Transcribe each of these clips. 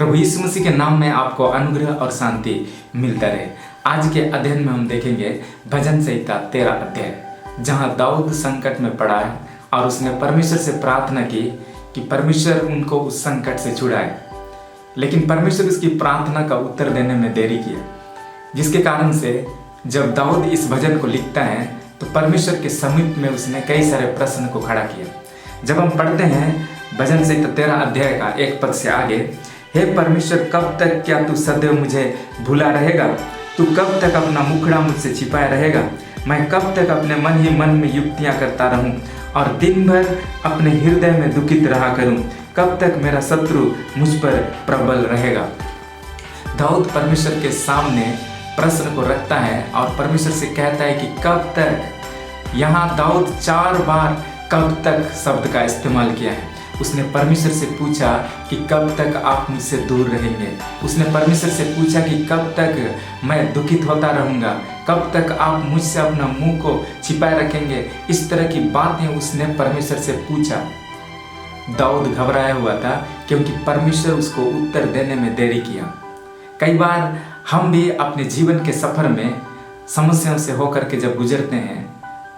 प्रभु यीशु मसीह के नाम में आपको अनुग्रह और शांति मिलता रहे। आज के अध्ययन में हम देखेंगे भजन संहिता 13 अध्याय, जहां दाऊद संकट में पड़ा है और उसने परमेश्वर से प्रार्थना की कि परमेश्वर उनको उस संकट से छुड़ाए। लेकिन परमेश्वर उसकी प्रार्थना का उत्तर देने में देरी किया, जिसके कारण से जब दाऊद इस भजन को लिखता है तो परमेश्वर के समीप में उसने कई सारे प्रश्न को खड़ा किया। जब हम पढ़ते हैं भजन संहिता 13 अध्याय का 1 पद से आगे, हे परमेश्वर, कब तक क्या तू सदैव मुझे भुला रहेगा? तू कब तक अपना मुखड़ा मुझसे छिपाए रहेगा? मैं कब तक अपने मन ही मन में युक्तियां करता रहूं और दिन भर अपने हृदय में दुखित रहा करूं? कब तक मेरा शत्रु मुझ पर प्रबल रहेगा? दाऊद परमेश्वर के सामने प्रश्न को रखता है और परमेश्वर से कहता है कि कब तक। यहाँ दाऊद 4 बार कब तक शब्द का इस्तेमाल किया है। उसने परमेश्वर से पूछा कि कब तक आप मुझसे दूर रहेंगे। उसने परमेश्वर से पूछा कि कब तक मैं दुखित होता रहूँगा, कब तक आप मुझसे अपना मुंह को छिपाए रखेंगे। इस तरह की बातें उसने परमेश्वर से पूछा। दाऊद घबराया हुआ था क्योंकि परमेश्वर उसको उत्तर देने में देरी किया। कई बार हम भी अपने जीवन के सफ़र में समस्याओं से होकर के जब गुजरते हैं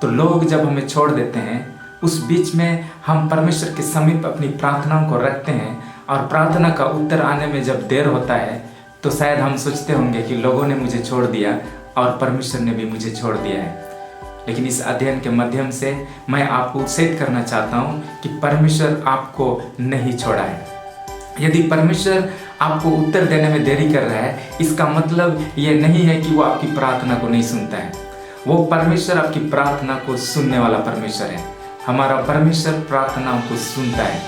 तो लोग जब हमें छोड़ देते हैं, उस बीच में हम परमेश्वर के समीप अपनी प्रार्थनाओं को रखते हैं और प्रार्थना का उत्तर आने में जब देर होता है तो शायद हम सोचते होंगे कि लोगों ने मुझे छोड़ दिया और परमेश्वर ने भी मुझे छोड़ दिया है। लेकिन इस अध्ययन के माध्यम से मैं आपको उत्साहित करना चाहता हूँ कि परमेश्वर आपको नहीं छोड़ा है। यदि परमेश्वर आपको उत्तर देने में देरी कर रहा है, इसका मतलब ये नहीं है कि वो आपकी प्रार्थना को नहीं सुनता है। वो परमेश्वर आपकी प्रार्थना को सुनने वाला परमेश्वर है। हमारा परमेश्वर प्रार्थनाओं को सुनता है।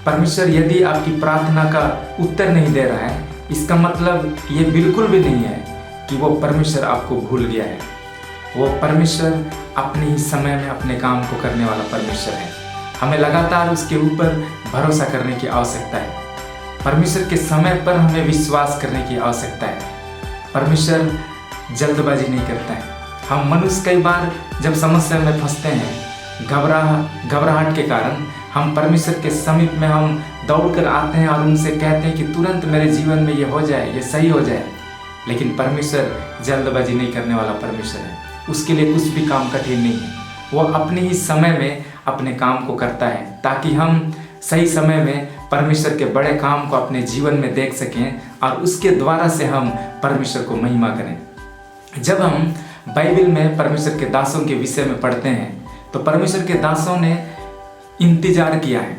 परमेश्वर यदि आपकी प्रार्थना का उत्तर नहीं दे रहा है, इसका मतलब ये बिल्कुल भी नहीं है कि वो परमेश्वर आपको भूल गया है। वो परमेश्वर अपने ही समय में अपने काम को करने वाला परमेश्वर है। हमें लगातार उसके ऊपर भरोसा करने की आवश्यकता है। परमेश्वर के समय पर हमें विश्वास करने की आवश्यकता है। परमेश्वर जल्दबाजी नहीं करता है। हम मनुष्य कई बार जब समस्या में फंसते हैं, घबराहट के कारण हम परमेश्वर के समीप में हम दौड़ कर आते हैं और उनसे कहते हैं कि तुरंत मेरे जीवन में ये हो जाए, ये सही हो जाए। लेकिन परमेश्वर जल्दबाजी नहीं करने वाला परमेश्वर है। उसके लिए कुछ भी काम कठिन नहीं है। वो अपने ही समय में अपने काम को करता है ताकि हम सही समय में परमेश्वर के बड़े काम को अपने जीवन में देख सकें और उसके द्वारा से हम परमेश्वर को महिमा करें। जब हम बाइबल में परमेश्वर के दासों के विषय में पढ़ते हैं तो परमेश्वर के दासों ने इंतजार किया है।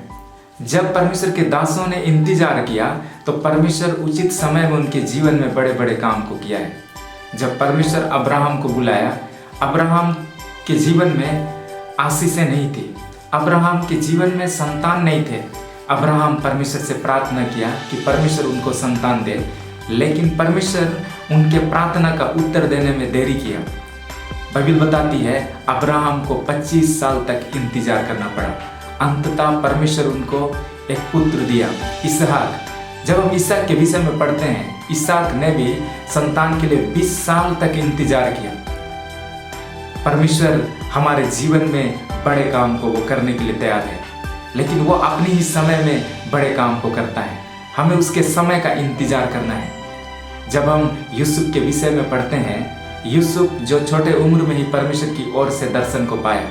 जब परमेश्वर के दासों ने इंतजार किया तो परमेश्वर उचित समय में उनके जीवन में बड़े बड़े काम को किया है। जब परमेश्वर अब्राहम को बुलाया, अब्राहम के जीवन में आशीषें नहीं थी, अब्राहम के जीवन में संतान नहीं थे। अब्राहम परमेश्वर से प्रार्थना किया कि परमेश्वर उनको संतान दे, लेकिन परमेश्वर उनके प्रार्थना का उत्तर देने में देरी किया। बाइबल बताती है अब्राहम को 25 साल तक इंतजार करना पड़ा। अंततः परमेश्वर उनको एक पुत्र दिया, इसहाक। जब हम इसहाक के विषय में पढ़ते हैं, इसहाक ने भी संतान के लिए 20 साल तक इंतजार किया। परमेश्वर हमारे जीवन में बड़े काम को वो करने के लिए तैयार है, लेकिन वो अपने ही समय में बड़े काम को करता है। हमें उसके समय का इंतजार करना है। जब हम यूसुफ के विषय में पढ़ते हैं, यूसुफ जो छोटे उम्र में ही परमेश्वर की ओर से दर्शन को पाया,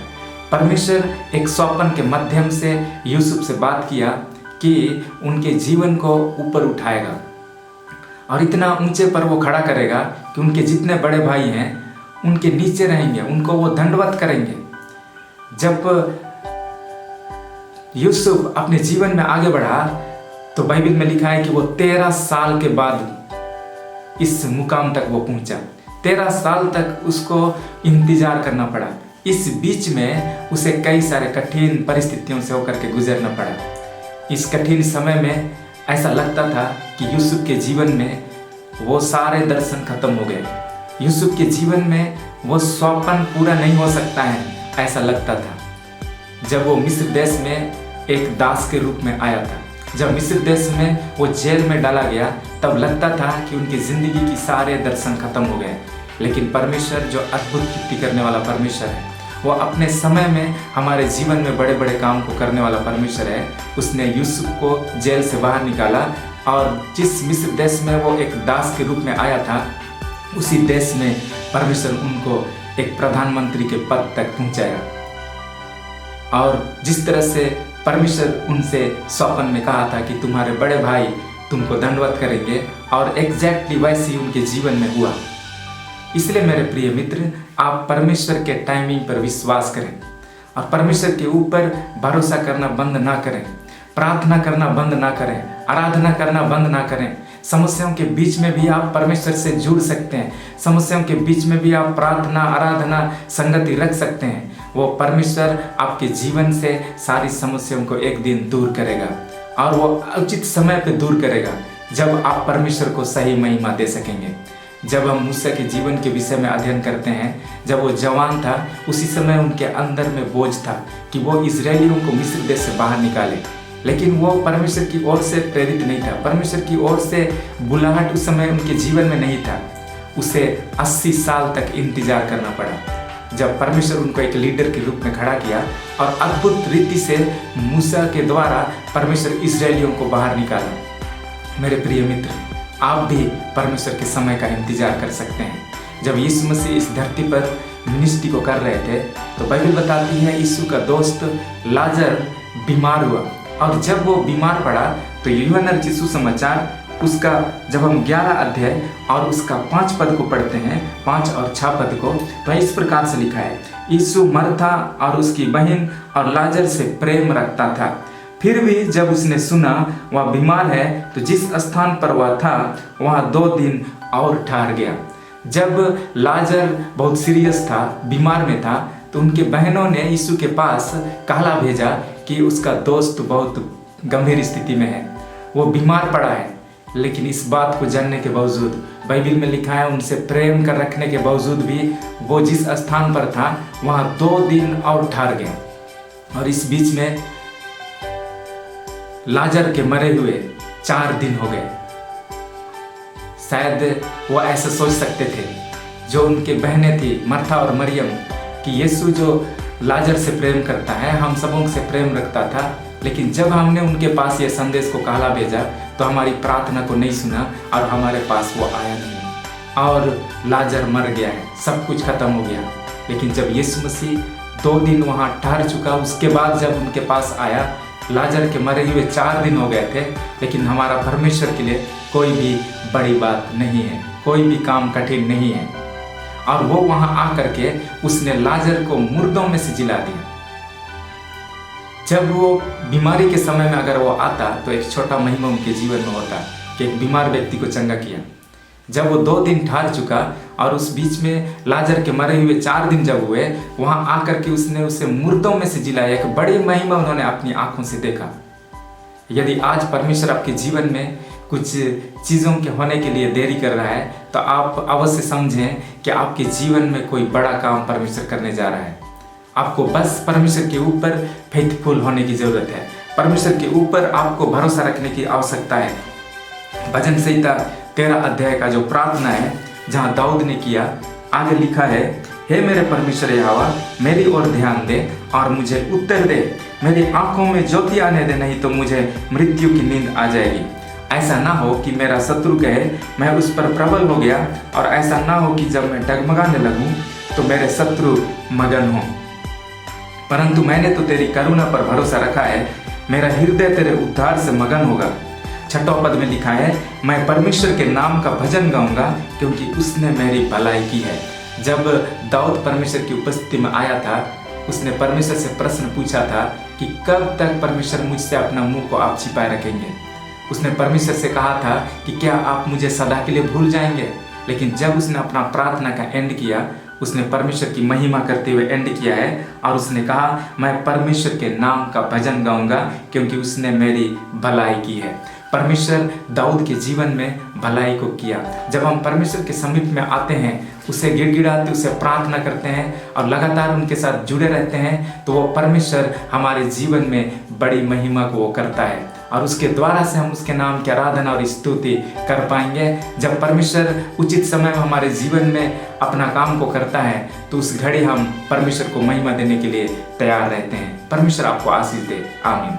परमेश्वर एक स्वप्न के माध्यम से यूसुफ से बात किया कि उनके जीवन को ऊपर उठाएगा और इतना ऊंचे पर वो खड़ा करेगा कि उनके जितने बड़े भाई हैं उनके नीचे रहेंगे, उनको वो दंडवत करेंगे। जब यूसुफ अपने जीवन में आगे बढ़ा तो बाइबल में लिखा है कि वो 13 साल के बाद इस मुकाम तक वो पहुंचा। 13 साल तक उसको इंतजार करना पड़ा। इस बीच में उसे कई सारे कठिन परिस्थितियों से होकर के गुजरना पड़ा। इस कठिन समय में ऐसा लगता था कि यूसुफ के जीवन में वो सारे दर्शन खत्म हो गए। यूसुफ के जीवन में वो स्वप्न पूरा नहीं हो सकता है, ऐसा लगता था। जब वो मिस्र देश में एक दास के रूप में आया था, जब मिस्र देश में वो जेल में डाला गया, तब लगता था कि उनकी ज़िंदगी की सारे दर्शन खत्म हो गए। लेकिन परमेश्वर जो अद्भुत कीर्ति करने वाला परमेश्वर है, वो अपने समय में हमारे जीवन में बड़े बड़े काम को करने वाला परमेश्वर है। उसने यूसुफ को जेल से बाहर निकाला और जिस मिस्र देश में वो एक दास के रूप में आया था, उसी देश में परमेश्वर उनको एक प्रधानमंत्री के पद तक पहुंचाया। और जिस तरह से परमेश्वर उनसे स्वप्न में कहा था कि तुम्हारे बड़े भाई तुमको दंडवत करेंगे, और एग्जैक्टली वैसे ही उनके जीवन में हुआ। इसलिए मेरे प्रिय मित्र, आप परमेश्वर के टाइमिंग पर विश्वास करें और परमेश्वर के ऊपर भरोसा करना बंद ना करें, प्रार्थना करना बंद ना करें, आराधना करना बंद ना करें। समस्याओं के बीच में भी आप परमेश्वर से जुड़ सकते हैं। समस्याओं के बीच में भी आप प्रार्थना, आराधना, संगति रख सकते हैं। वो परमेश्वर आपके जीवन से सारी समस्याओं को एक दिन दूर करेगा, और वो उचित समय पे दूर करेगा जब आप परमेश्वर को सही महिमा दे सकेंगे। जब हम मूसा के जीवन के विषय में अध्ययन करते हैं, जब वो जवान था, उसी समय उनके अंदर में बोझ था कि वो इजरायलियों को मिस्र देश से बाहर निकाले, लेकिन वो परमेश्वर की ओर से प्रेरित नहीं था। परमेश्वर की ओर से बुलाहट उस समय उनके जीवन में नहीं था। उसे 80 साल तक इंतजार करना पड़ा, जब परमेश्वर उनको एक लीडर के रूप में खड़ा किया और अद्भुत रीति से मूसा के द्वारा परमेश्वर इजरायलियों को बाहर निकाला। मेरे प्रिय मित्र, आप भी परमेश्वर के समय का इंतजार कर सकते हैं। जब यीशु मसीह इस धरती पर मिनिस्ट्री को कर रहे थे, तो बाइबल बताती है यीशु का दोस्त लाजर बीमार हुआ, और जब वो बीमार पड़ा तो यूहन्ना रचित सुसमाचार उसका जब हम 11 अध्याय और उसका 5 पद को पढ़ते हैं, 5 और 6 पद को, तो इस प्रकार से लिखा है, यीशु मरथा और उसकी बहन और लाजर से प्रेम रखता था। फिर भी जब उसने सुना वह बीमार है, तो जिस स्थान पर वह था वहाँ 2 दिन और ठहर गया। जब लाजर बहुत सीरियस था, बीमार में था, तो उनके बहनों ने यीशु के पास कहला भेजा कि उसका दोस्त बहुत गंभीर स्थिति में है, वो बीमार पड़ा है। लेकिन इस बात को जानने के बावजूद, बाइबल में लिखा है, उनसे प्रेम कर रखने के बावजूद भी वो जिस स्थान पर था वहाँ 2 दिन और ठहर गया। और इस बीच में लाजर के मरे हुए 4 दिन हो गए। शायद वो ऐसा सोच सकते थे जो उनके बहनें थी मर्था और मरियम, कि यीशु जो लाजर से प्रेम करता है, हम सबों से प्रेम रखता था, लेकिन जब हमने उनके पास ये संदेश को कहला भेजा तो हमारी प्रार्थना को नहीं सुना और हमारे पास वो आया नहीं, और लाजर मर गया है, सब कुछ खत्म हो गया। लेकिन जब यीशु मसीह 2 दिन वहाँ ठहर चुका, उसके बाद जब उनके पास आया, लाजर के मरे हुए 4 दिन हो गए थे, लेकिन हमारा परमेश्वर के लिए कोई भी बड़ी बात नहीं है, कोई भी काम कठिन नहीं है। और वो वहां आकर के उसने लाजर को मुर्दों में से जिला दिया। जब वो बीमारी के समय में अगर वो आता तो एक छोटा महिमा उनके जीवन में होता कि एक बीमार व्यक्ति को चंगा किया। जब वो 2 दिन ठहर चुका और उस बीच में लाजर के मरे हुए 4 दिन जब हुए, वहां आकर के उसने उसे मुर्दों में से जिलाया। एक बड़ी महिमा उन्होंने अपनी आंखों से देखा। यदि आज परमेश्वर आपके जीवन में कुछ चीज़ों के होने के लिए देरी कर रहा है, तो आप अवश्य समझें कि आपके जीवन में कोई बड़ा काम परमेश्वर करने जा रहा है। आपको बस परमेश्वर के ऊपर फेथफुल होने की जरूरत है। परमेश्वर के ऊपर आपको भरोसा रखने की आवश्यकता है। भजन संहिता 13 अध्याय का जो प्रार्थना है, जहाँ दाऊद ने किया, आगे लिखा है, हे मेरे परमेश्वर यहोवा, मेरी ओर ध्यान दे और मुझे उत्तर दे। मेरी आंखों में ज्योति आने दे, नहीं तो मुझे मृत्यु की नींद आ जाएगी। ऐसा ना हो कि मेरा शत्रु कहे मैं उस पर प्रबल हो गया, और ऐसा ना हो कि जब मैं डगमगाने लगूं तो मेरे शत्रु मगन हों। परंतु मैंने तो तेरी करुणा पर भरोसा रखा है, मेरा हृदय तेरे उद्धार से मगन होगा। 6वें पद में लिखा है, मैं परमेश्वर के नाम का भजन गाऊंगा, क्योंकि उसने मेरी भलाई की है। जब दाऊद परमेश्वर की उपस्थिति में आया था, उसने परमेश्वर से प्रश्न पूछा था कि कब तक परमेश्वर मुझसे अपना मुंह को आप छिपाए रखेंगे। उसने परमेश्वर से कहा था कि क्या आप मुझे सदा के लिए भूल जाएंगे। लेकिन जब उसने अपना प्रार्थना का एंड किया, उसने परमेश्वर की महिमा करते हुए एंड किया है, और उसने कहा, मैं परमेश्वर के नाम का भजन गाऊंगा, क्योंकि उसने मेरी भलाई की है। परमेश्वर दाऊद के जीवन में भलाई को किया। जब हम परमेश्वर के समीप में आते हैं, उसे गिड़गिड़ाते, उसे प्रार्थना करते हैं और लगातार उनके साथ जुड़े रहते हैं, तो वो परमेश्वर हमारे जीवन में बड़ी महिमा को वो करता है, और उसके द्वारा से हम उसके नाम की आराधना और स्तुति कर पाएंगे। जब परमेश्वर उचित समय में हमारे जीवन में अपना काम को करता है, तो उस घड़ी हम परमेश्वर को महिमा देने के लिए तैयार रहते हैं। परमेश्वर आपको आशीष दे। आमीन।